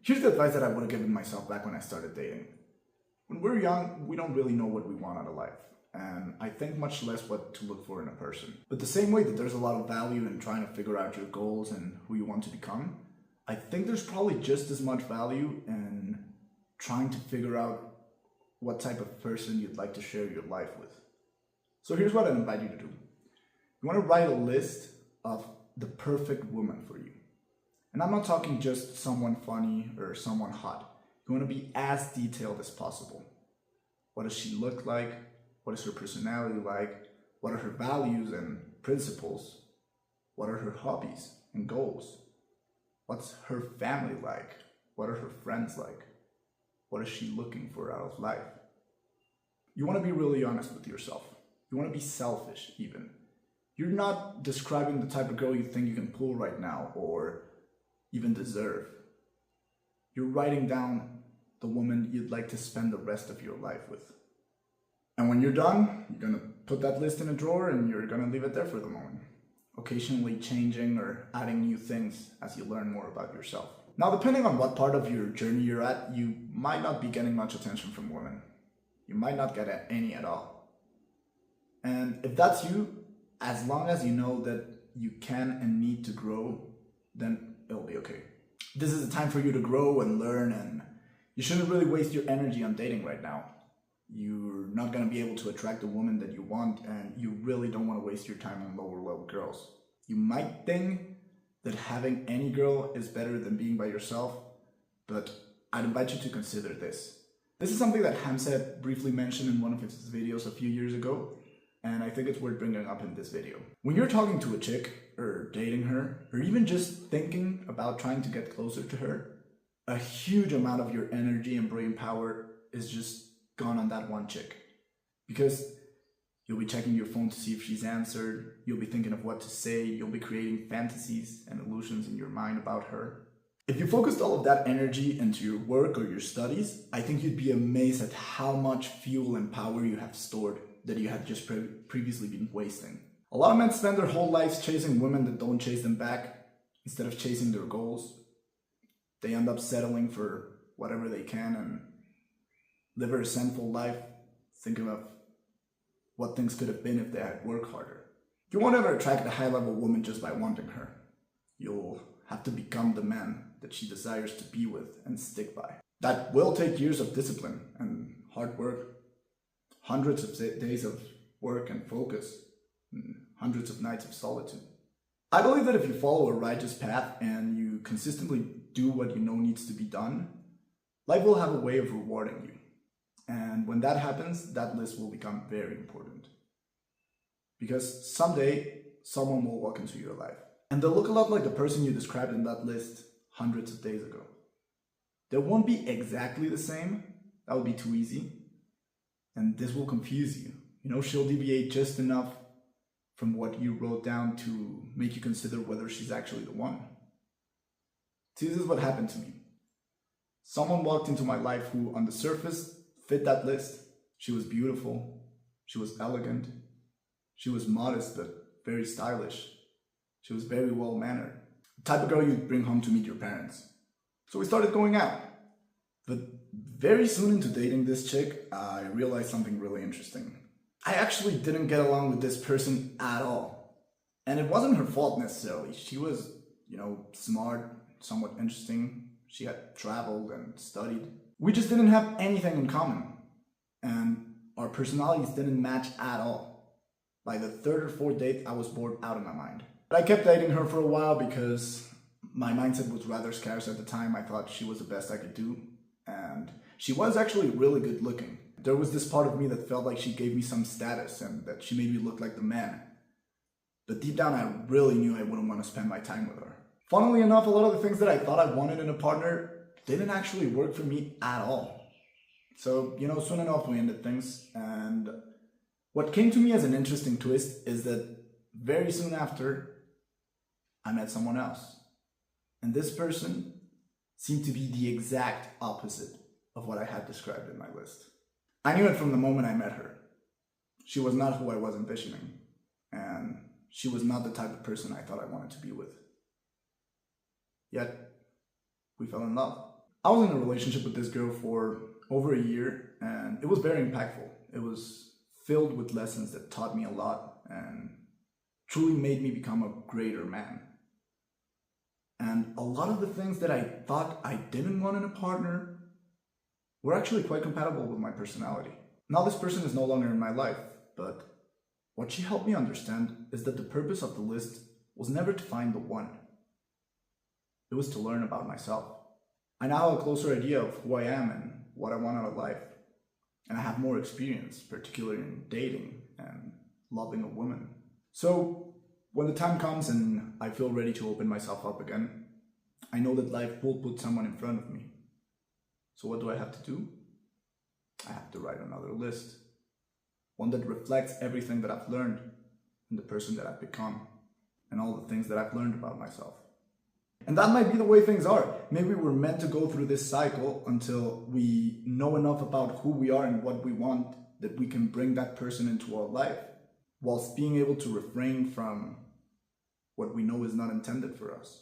Here's the advice that I would have given myself back when I started dating. When we're young, we don't really know what we want out of life, and I think much less what to look for in a person. But the same way that there's a lot of value in trying to figure out your goals and who you want to become, I think there's probably just as much value in trying to figure out what type of person you'd like to share your life with. So here's what I invite you to do. You want to write a list of the perfect woman for you. And I'm not talking just someone funny or someone hot. You want to be as detailed as possible. What does she look like? What is her personality like? What are her values and principles? What are her hobbies and goals? What's her family like? What are her friends like? What is she looking for out of life? You want to be really honest with yourself. You want to be selfish even. You're not describing the type of girl you think you can pull right now or even deserve. You're writing down the woman you'd like to spend the rest of your life with. And when you're done, you're going to put that list in a drawer and you're going to leave it there for the moment, occasionally changing or adding new things as you learn more about yourself. Now, depending on what part of your journey you're at, you might not be getting much attention from women. You might not get any at all. And if that's you, as long as you know that you can and need to grow, then it'll be okay. This is a time for you to grow and learn, and you shouldn't really waste your energy on dating right now. You're not going to be able to attract the woman that you want, and you really don't want to waste your time on lower level girls. You might think that having any girl is better than being by yourself, but I'd invite you to consider this. This is something that Hamza briefly mentioned in one of his videos a few years ago, and I think it's worth bringing up in this video. When you're talking to a chick, or dating her, or even just thinking about trying to get closer to her, a huge amount of your energy and brain power is just gone on that one chick. Because you'll be checking your phone to see if she's answered, you'll be thinking of what to say, you'll be creating fantasies and illusions in your mind about her. If you focused all of that energy into your work or your studies, I think you'd be amazed at how much fuel and power you have stored that you had just previously been wasting. A lot of men spend their whole lives chasing women that don't chase them back instead of chasing their goals. They end up settling for whatever they can and live a resentful life, thinking of what things could have been if they had worked harder. You won't ever attract a high-level woman just by wanting her. You'll have to become the man that she desires to be with and stick by. That will take years of discipline and hard work, hundreds of days of work and focus, and hundreds of nights of solitude. I believe that if you follow a righteous path and you consistently do what you know needs to be done, life will have a way of rewarding you. And when that happens, that list will become very important. Because someday, someone will walk into your life. And they'll look a lot like the person you described in that list hundreds of days ago. They won't be exactly the same. That would be too easy. And this will confuse you. You know, she'll deviate just enough from what you wrote down to make you consider whether she's actually the one. See, this is what happened to me. Someone walked into my life who, on the surface, fit that list. She was beautiful. She was elegant. She was modest, but very stylish. She was very well-mannered. The type of girl you'd bring home to meet your parents. So we started going out. But very soon into dating this chick, I realized something really interesting. I actually didn't get along with this person at all. And it wasn't her fault necessarily. She was, smart, somewhat interesting. She had traveled and studied. We just didn't have anything in common. And our personalities didn't match at all. By the third or fourth date, I was bored out of my mind. But I kept dating her for a while because my mindset was rather scarce at the time. I thought she was the best I could do. And she was actually really good looking. There was this part of me that felt like she gave me some status and that she made me look like the man. But deep down, I really knew I wouldn't want to spend my time with her. Funnily enough, a lot of the things that I thought I wanted in a partner didn't actually work for me at all. So, soon enough we ended things. And what came to me as an interesting twist is that very soon after, I met someone else. And this person seemed to be the exact opposite of what I had described in my list. I knew it from the moment I met her. She was not who I was envisioning, and she was not the type of person I thought I wanted to be with. Yet, we fell in love. I was in a relationship with this girl for over a year, and it was very impactful. It was filled with lessons that taught me a lot and truly made me become a greater man. And a lot of the things that I thought I didn't want in a partner were actually quite compatible with my personality. Now this person is no longer in my life, but what she helped me understand is that the purpose of the list was never to find the one. It was to learn about myself. I now have a closer idea of who I am and what I want out of life. And I have more experience, particularly in dating and loving a woman. So when the time comes and I feel ready to open myself up again, I know that life will put someone in front of me. So what do I have to do? I have to write another list. One that reflects everything that I've learned and the person that I've become and all the things that I've learned about myself. And that might be the way things are. Maybe we're meant to go through this cycle until we know enough about who we are and what we want that we can bring that person into our life, whilst being able to refrain from what we know is not intended for us.